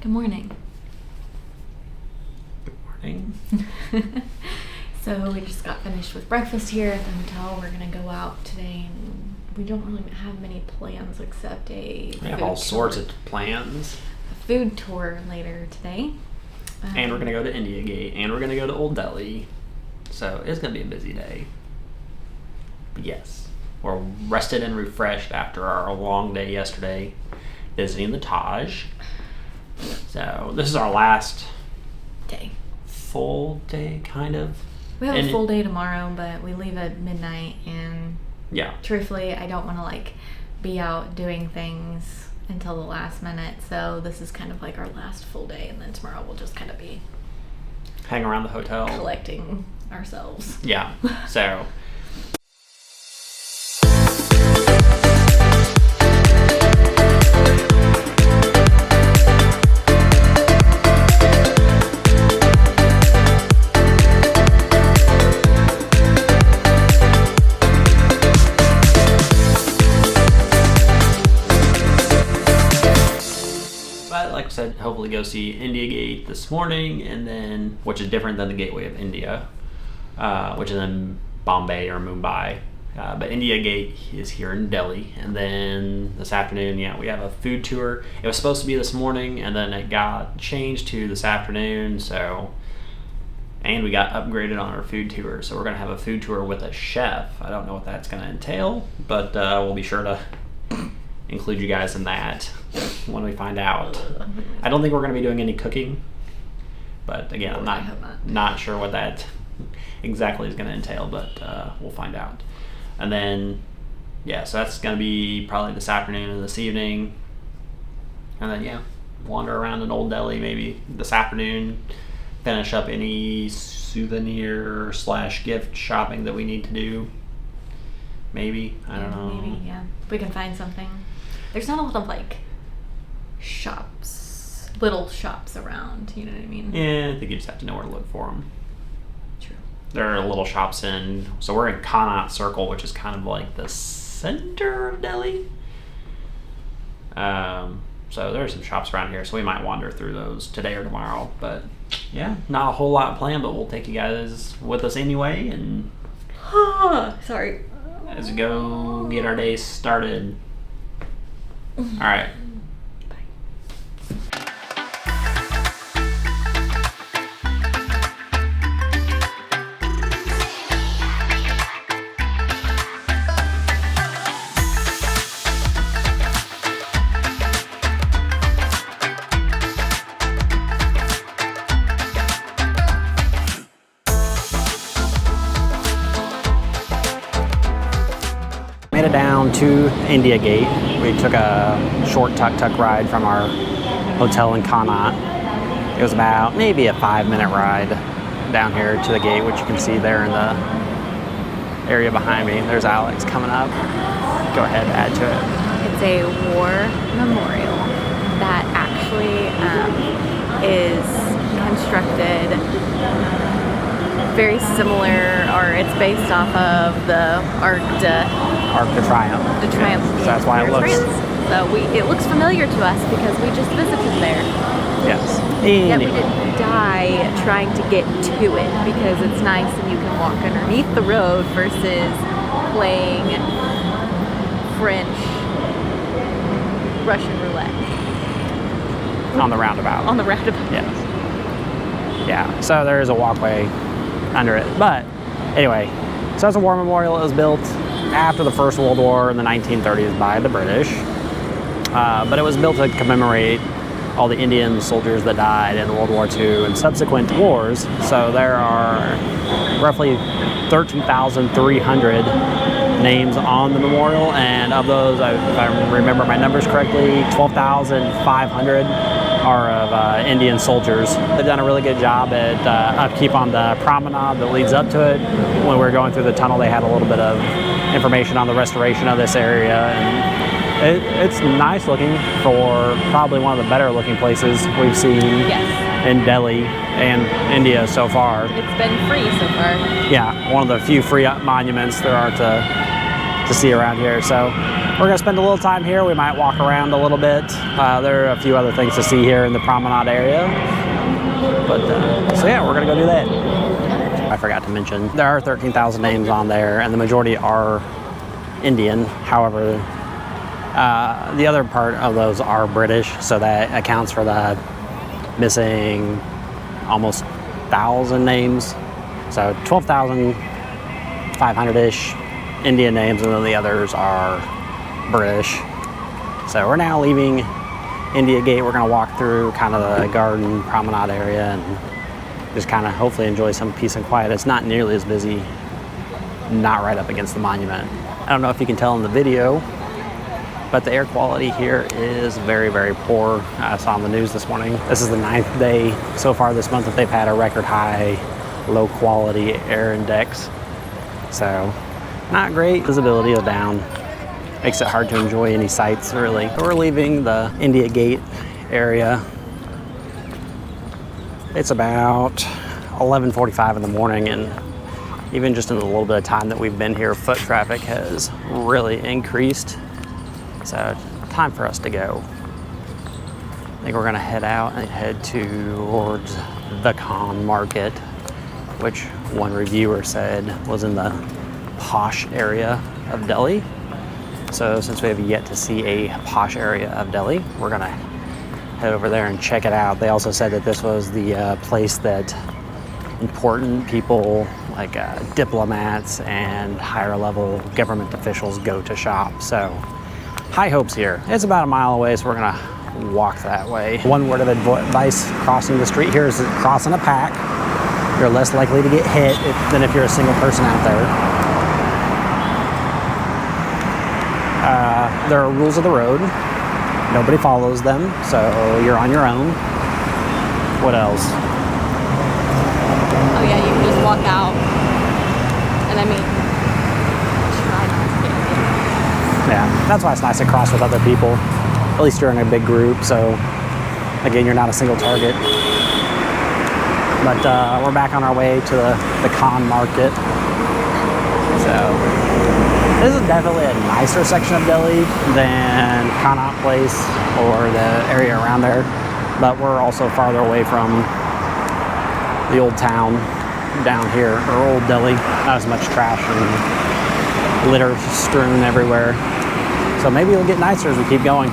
Good morning. Good morning. So we just got finished with breakfast here at the hotel. We're gonna go out today, and we don't really have many plans except We have all sorts of plans. A food tour later today. And we're gonna go to India Gate, and we're gonna go to Old Delhi. So it's gonna be a busy day. But yes, we're rested and refreshed after our long day yesterday visiting the Taj. So this is our last day. Full day, kind of. We have a full day tomorrow, but we leave at midnight, and yeah, truthfully, I don't want to be out doing things until the last minute. So this is kind of like our last full day, and then tomorrow we'll just kind of be hang around the hotel, collecting ourselves. Yeah. So. Like I said, hopefully go see India Gate this morning, and then, which is different than the Gateway of India, which is in Bombay or Mumbai. But India Gate is here in Delhi. And then this afternoon, we have a food tour. It was supposed to be this morning, and then it got changed to this afternoon. And we got upgraded on our food tour. So we're going to have a food tour with a chef. I don't know what that's going to entail, but we'll be sure to include you guys in that when we find out. I don't think we're going to be doing any cooking, but again, I'm not sure what that exactly is going to entail, but we'll find out. And then, so that's going to be probably this afternoon and this evening. And then, wander around in Old Delhi maybe this afternoon, finish up any souvenir / gift shopping that we need to do. Maybe, I don't know. Maybe, if we can find something. There's not a lot of little shops around, you know what I mean? Yeah, I think you just have to know where to look for them. True. There are little shops so we're in Connaught Circle, which is kind of like the center of Delhi. So there are some shops around here, so we might wander through those today or tomorrow. But not a whole lot planned, but we'll take you guys with us anyway, and sorry. As we go get our day started. All right. Made it down to India Gate. We took a short tuk-tuk ride from our hotel in Connaught. It was about maybe a 5-minute ride down here to the gate, which you can see there in the area behind me. There's Alex coming up. Go ahead, add to it. It's a war memorial that actually is constructed very similar, or it's based off of the Arc de Triomphe. The Triumph. So that's why it looks. So it looks familiar to us because we just visited there. Yes. Yet we didn't die trying to get to it because it's nice and you can walk underneath the road versus playing French Russian roulette. On the roundabout. On the roundabout. Yes. Yeah. So there is a walkway under it. But anyway, so it's a war memorial. It was built after the First World War in the 1930s by the British. But it was built to commemorate all the Indian soldiers that died in World War II and subsequent wars. So there are roughly 13,300 names on the memorial, and of those, if I remember my numbers correctly, 12,500 are of Indian soldiers. They've done a really good job at upkeep on the promenade that leads up to it. When we were going through the tunnel, they had a little bit of information on the restoration of this area, and it's nice looking for probably one of the better looking places we've seen in Delhi and India so far. It's been free so far. Yeah, one of the few free monuments there are to to see around here. So we're gonna spend a little time here. We might walk around a little bit. There are a few other things to see here in the promenade area. But so yeah, we're gonna go do that. I forgot to mention, there are 13,000 names on there, and the majority are Indian. However, the other part of those are British, so that accounts for the missing almost 1,000 names. So 12,500-ish Indian names, and then the others are British. So we're now leaving India Gate. We're gonna walk through kind of the garden promenade area and just kind of hopefully enjoy some peace and quiet. It's not nearly as busy, not right up against the monument. I don't know if you can tell in the video, but the air quality here is very, very poor. I saw on the news this morning. This is the 9th day so far this month that they've had a record high low quality air index. So not great. Visibility is down. Makes it hard to enjoy any sights really. We're leaving the India Gate area. It's about 11:45 in the morning, and even just in the little bit of time that we've been here, foot traffic has really increased. So time for us to go. I think we're gonna head out and head towards the Khan Market, which one reviewer said was in the posh area of Delhi. So since we have yet to see a posh area of Delhi, we're gonna head over there and check it out. They also said that this was the place that important people like diplomats and higher level government officials go to shop. So high hopes here. It's about a mile away, so we're gonna walk that way. One word of advice crossing the street here is that crossing a pack, you're less likely to get hit than if you're a single person out there. There are rules of the road. Nobody follows them, so you're on your own. What else? Oh yeah, you can just walk out. And I mean, try not to get hit. Yeah, that's why it's nice to cross with other people. At least you're in a big group, so again, you're not a single target. But we're back on our way to the Khan Market. So this is definitely a nicer section of Delhi than Connaught Place or the area around there. But we're also farther away from the old town down here, or old Delhi. Not as much trash and litter strewn everywhere. So maybe it'll get nicer as we keep going.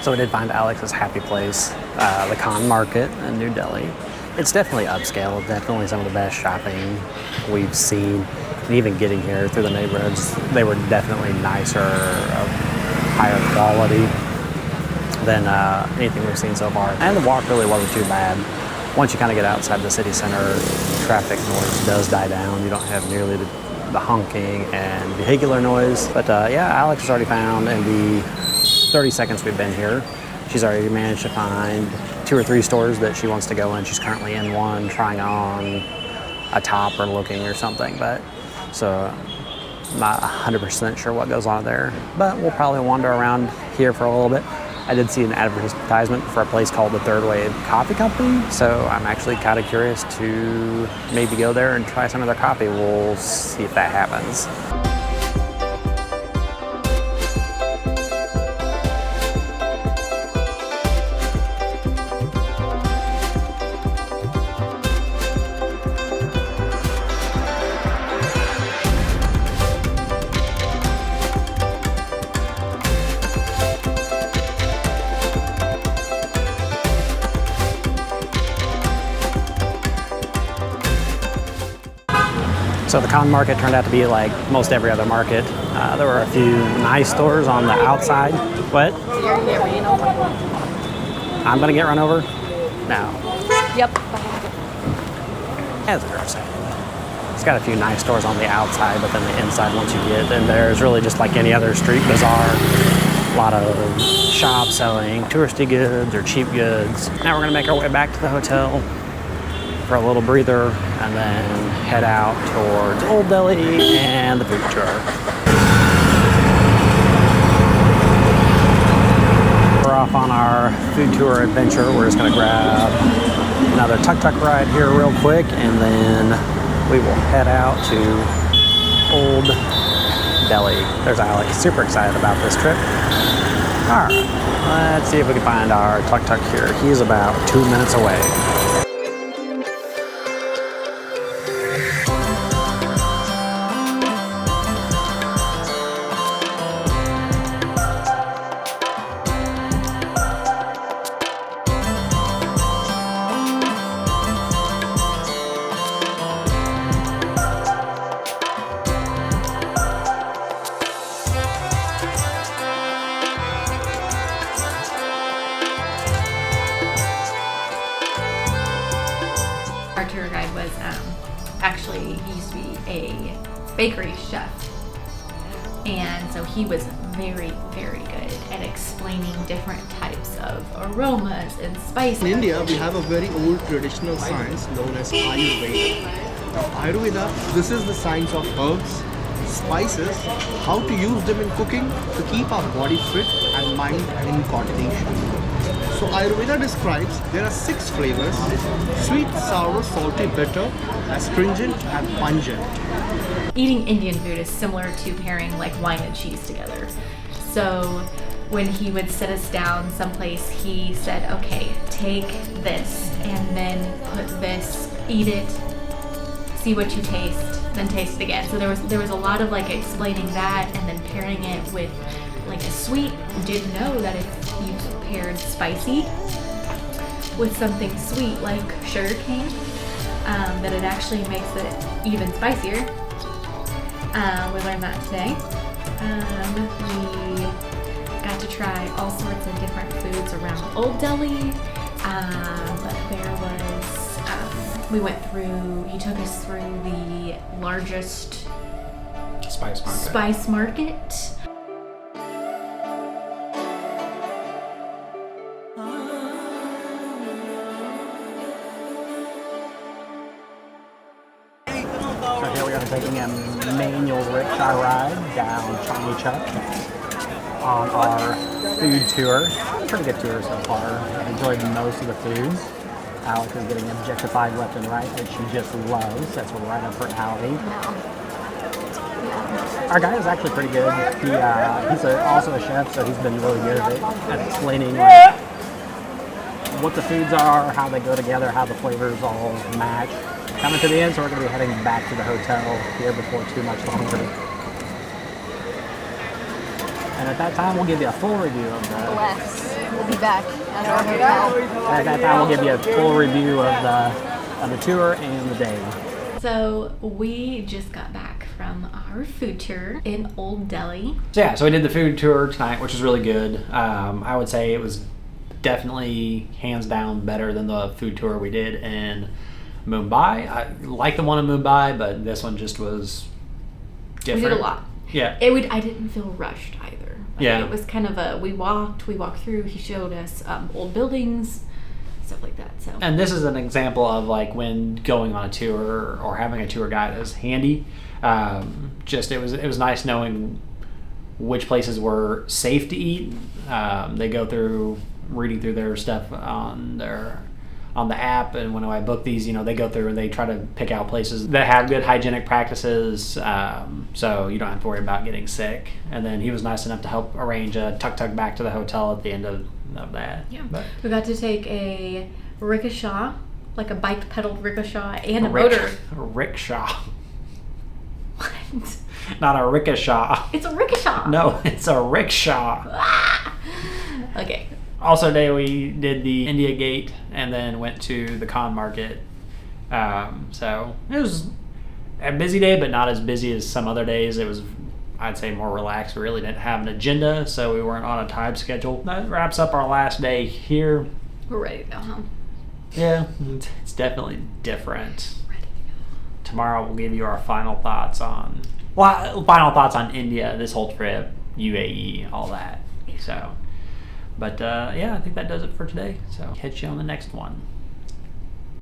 So we did find Alex's happy place, the Khan Market in New Delhi. It's definitely upscale, definitely some of the best shopping we've seen. And even getting here through the neighborhoods, they were definitely nicer, of higher quality than anything we've seen so far. And the walk really wasn't too bad. Once you kind of get outside the city center, traffic noise does die down. You don't have nearly the honking and vehicular noise. But yeah, Alex has already found in the 30 seconds we've been here, she's already managed to find 2 or 3 stores that she wants to go in. She's currently in one, trying on a top or looking or something, but so I'm not 100% sure what goes on there, but we'll probably wander around here for a little bit. I did see an advertisement for a place called the Third Wave Coffee Company, so I'm actually kind of curious to maybe go there and try some of their coffee. We'll see if that happens. So the Khan Market turned out to be like most every other market. There were a few nice stores on the outside. What? You're gonna get ran over? I'm gonna get run over? No. Yep. As a girl said. It's got a few nice stores on the outside, but then the inside, once you get in there, is really just like any other street bazaar lot of shops selling touristy goods or cheap goods. Now we're gonna make our way back to the hotel for a little breather and then head out towards Old Delhi and the food tour. We're off on our food tour adventure. We're just gonna grab another tuk-tuk ride here real quick and then we will head out to Old Delhi. There's Alex, super excited about this trip. All right, let's see if we can find our tuk-tuk here. He's about 2 minutes away. Our tour guide was actually, he used to be a bakery chef. And so he was very, very good at explaining different types of aromas and spices. In India, we have a very old traditional science known as Ayurveda. Now, Ayurveda, this is the science of herbs, spices, how to use them in cooking to keep our body fit and mind in coordination. So Ayurveda describes there are 6 flavors: sweet, sour, salty, bitter, astringent and pungent. Eating Indian food is similar to pairing like wine and cheese together. So when he would sit us down someplace, he said, okay, take this and then put this, eat it, see what you taste, then taste it again. So there was a lot of like explaining that and then pairing it with like a sweet. Didn't know that if you paired spicy with something sweet like sugar cane, that it actually makes it even spicier. We learned that today. We got to try all sorts of different foods around Old Delhi. There was, we went through, he took us through the largest spice market. So here we are taking a manual rickshaw ride down Chandni Chowk on our food tour. Pretty good tour so far. I enjoyed most of the foods. Alex is getting objectified left and right, which she just loves. That's right up her alley. Our guy is actually pretty good. He's also a chef, so he's been really good at explaining what the foods are, how they go together, how the flavors all match. Coming to the end, so we're going to be heading back to the hotel here before too much longer. And at that time, we'll give you a full review of the... Bless. We'll be back at our hotel. At that time, we'll give you a full review of the tour and the day. So we just got back from our food tour in Old Delhi. So yeah, so we did the food tour tonight, which was really good. I would say it was definitely hands down better than the food tour we did in Mumbai. I like the one in Mumbai, but this one just was different. We did a lot. Yeah. I didn't feel rushed either. Yeah. It was kind of we walked through, he showed us old buildings, stuff like that. So. And this is an example of like when going on a tour or having a tour guide is handy. It was nice knowing which places were safe to eat. They go through reading through their stuff on the app, and when I book these, they go through and they try to pick out places that have good hygienic practices, so you don't have to worry about getting sick. And then he was nice enough to help arrange a tuk-tuk back to the hotel at the end of that. Yeah. We got to take a rickshaw, like a bike pedaled rickshaw, and a motor. A rickshaw. What? Not a rickshaw. It's a rickshaw. No, it's a rickshaw. Okay. Also today we did the India Gate and then went to the Khan Market. So it was a busy day, but not as busy as some other days. It was, I'd say, more relaxed. We really didn't have an agenda, so we weren't on a time schedule. That wraps up our last day here. We're ready to go home. Yeah, it's definitely different. Ready to go. Tomorrow we'll give you our final thoughts on India, this whole trip, UAE, all that. Yeah. So, but yeah, I think that does it for today. So catch you on the next one.